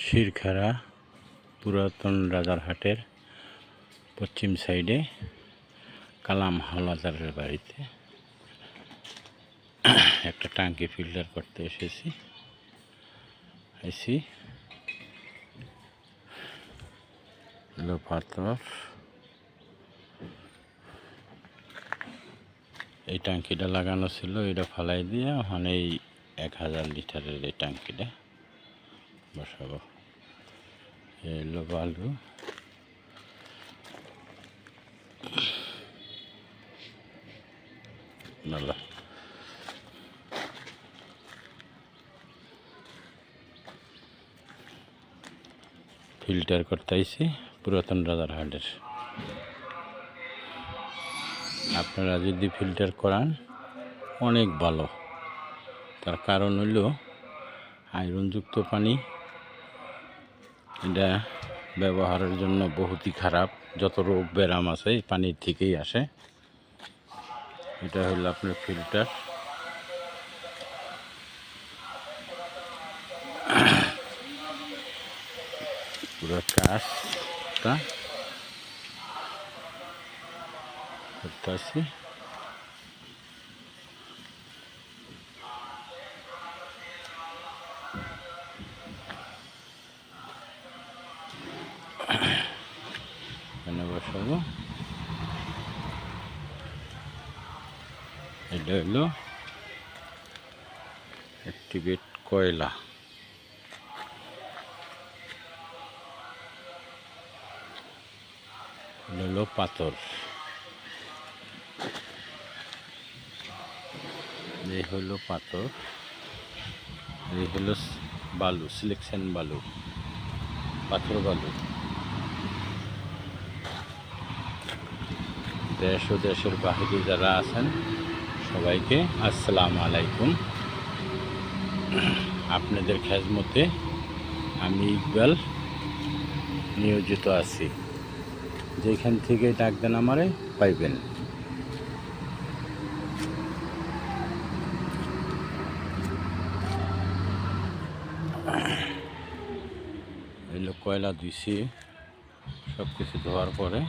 শিরখারা পুরাতন রাজারহাটের পশ্চিম সাইডে কালাম হাওলাদারের বাড়িতে একটা ট্যাঙ্কি ফিল্টার করতে এসেছি। পাথর এই ট্যাঙ্কিটা লাগানো ছিল, এটা ফালাই দিয়ে ওখানে এই 1000 লিটারের এই ট্যাঙ্কিটা বসাবো। এলো বালু, ভালো ফিল্টার করতে আইছি পুরাতন রাজারহাটের। আপনারা যদি ফিল্টার করান অনেক ভালো, তার কারণ হইল আয়রনযুক্ত পানি এটা ব্যবহারের জন্য বহুতই খারাপ। যত রোগ ব্যারাম আছে এই পানির থেকেই আসে। এটা হলো আপনার ফিল্টার। পুরো কাজটা করতে আসি। এখানে বসাবো। এটা হলো অ্যাক্টিভেট কয়লা। হলো পাথর, এই হলো পাথর, এই হলো বালু, সিলেকশন বালু, পাথর বালু। দেশ ও দেশের বাহিরে যারা আছেন সবাইকে আসসালামু আলাইকুম। আপনাদের খেজমতে আমি ইকবাল নিয়োজিত আছি। যেখান থেকে ডাক দেন আমারে পাইবেন। এগুলো কয়লা ধুইছি, সব কিছু ধোয়ার পরে